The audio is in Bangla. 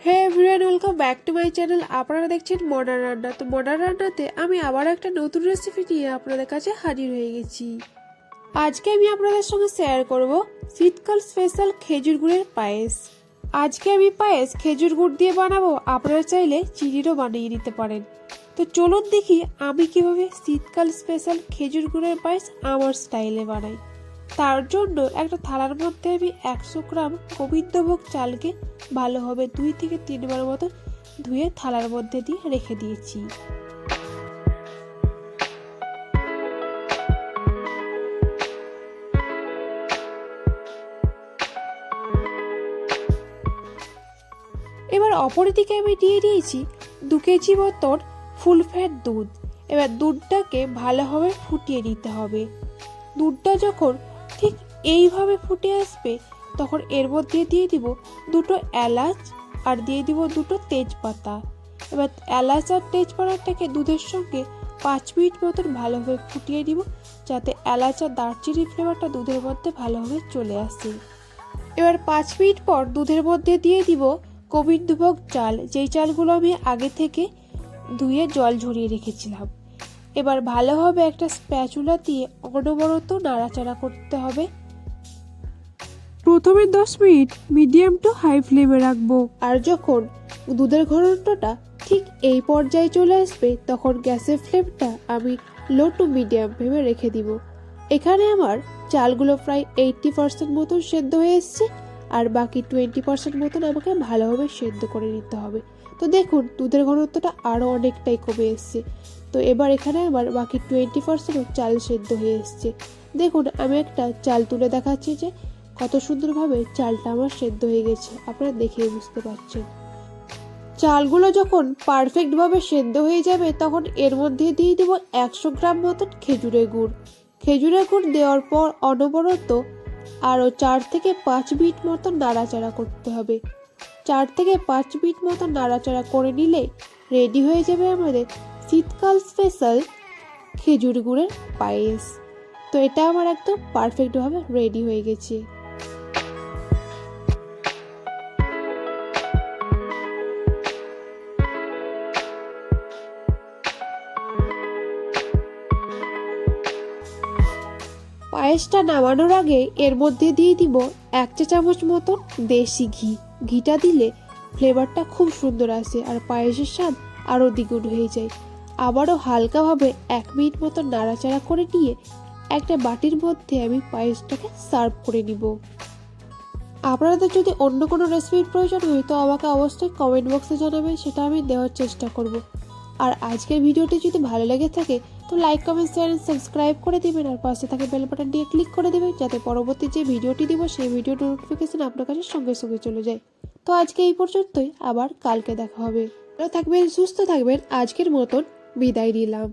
Hey everyone, welcome back to my channel. আপনারা দেখছেন মডার্ন রান্না। তো মডার্ন রান্নাতে আমি আবার একটা নতুন রেসিপি নিয়ে আপনাদের কাছে হাজির হয়ে গেছি। আজকে আমি আপনাদের সঙ্গে শেয়ার করব শীতকাল স্পেশাল খেজুর গুড়ের পায়েস। আজকে আমি পায়েস খেজুর গুড় দিয়ে বানাবো, আপনারা চাইলে চিনিরও বানিয়ে নিতে পারেন। তো চলুন দেখি আমি কিভাবে শীতকাল স্পেশাল খেজুর গুড়ের পায়েস আমার স্টাইলে বানাই। তার জন্য একটা থালার মধ্যে আমি 100 গ্রাম গোবিন্দভোগ চালকে ভালোভাবে 2 থেকে 3 বার মতো ধুয়ে থালার মধ্যে দিয়ে রেখে দিয়েছি। এবার অপরদিকে আমি দিয়ে দিয়েছি 2 কেজি মতন ফুল ফ্যাট দুধ। এবার দুধটাকে ভালোভাবে ফুটিয়ে নিতে হবে। দুধটা যখন ঠিক এইভাবে ফুটে আসবে তখন এর মধ্যে দিয়ে দিব 2টো এলাচ আর দিয়ে দিব 2টো তেজপাতা। এবার এলাচ আর তেজপাতাটাকে দুধের সঙ্গে 5 মিনিট মতন ভালোভাবে ফুটিয়ে দিব, যাতে এলাচ আর দারচিনির ফ্লেভারটা দুধের মধ্যে ভালোভাবে চলে আসে। এবার 5 মিনিট পর দুধের মধ্যে দিয়ে দিব গোবিন্দভোগ চাল, যেই চালগুলো আমি আগে থেকে ধুয়ে জল ঝরিয়ে রেখেছিলাম। এবার ভালোভাবে একটা স্প্যাচুলা দিয়ে অনবরত নাড়াচাড়া করতে হবে। প্রথমে 10 মিনিট মিডিয়াম টু হাই ফ্লেমে রাখবো। আর যখন দুধের ঘনত্বটা ঠিক এই পর্যায়ে চলে আসবে তখন গ্যাসের ফ্লেমটা আমি লো টু মিডিয়াম ফ্লেমে রেখে দিব। এখানে আমার চালগুলো প্রায় 80% মতন সেদ্ধ হয়ে এসছে, আর বাকি 20% মতন আমাকে ভালোভাবে সেদ্ধ করে নিতে হবে। তো দেখুন দুধের ঘনত্বটা আরও অনেকটাই কমে এসছে। তো এবার এখানে আমার বাকি 20% চাল সেদ্ধ হয়ে এসছে। দেখুন আমি একটা চাল তুলে দেখাচ্ছি যে কত সুন্দরভাবে চালটা আমার সেদ্ধ হয়ে গেছে, আপনারা দেখেই বুঝতে পারছেন। চালগুলো যখন পারফেক্টভাবে সেদ্ধ হয়ে যাবে তখন এর মধ্যে দিয়ে দেব 100 গ্রাম মতন খেজুরের গুড়। খেজুরের গুড় দেওয়ার পর অনবরত আরও 4 থেকে 5 মিনিট মতন নাড়াচাড়া করতে হবে। 4 থেকে 5 মিনিট মতন নাড়াচাড়া করে নিলে রেডি হয়ে যাবে আমাদের শীতকাল স্পেশাল খেজুর গুড়ের পায়েস। তো এটা আমার একদম পারফেক্টভাবে রেডি হয়ে গেছে। পায়েসটা নামানোর আগে এর মধ্যে দিয়ে দিব 1 চা চামচ মতন দেশি ঘি। ঘিটা দিলে ফ্লেভারটা খুব সুন্দর আসে আর পায়েসের স্বাদ আরও দ্বিগুণ হয়ে যায়। আবারও হালকাভাবে 1 মিনিট মতন নাড়াচাড়া করে নিয়ে একটা বাটির মধ্যে আমি পায়েসটাকে সার্ভ করে নিব। আপনাদের যদি অন্য কোনো রেসিপির প্রয়োজন হয় তো আমাকে অবশ্যই কমেন্ট বক্সে জানাবেন, সেটা আমি দেওয়ার চেষ্টা করব। আর আজকের ভিডিওটি যদি ভালো লেগে থাকে তো like, comment, share and subscribe করে দিবেন, আর পাশে থাকা বেল বাটন দিয়ে ক্লিক করে দিবেন যাতে পরবর্তী যে ভিডিওটি দিব সেই ভিডিওটির নোটিফিকেশন আপনার কাছে সঙ্গে সঙ্গে চলে যায়। তো আজকে এই পর্যন্তই, আবার কালকে দেখা হবে। ভালো থাকবেন, সুস্থ থাকবেন, আজকের মতন বিদায় নিলাম।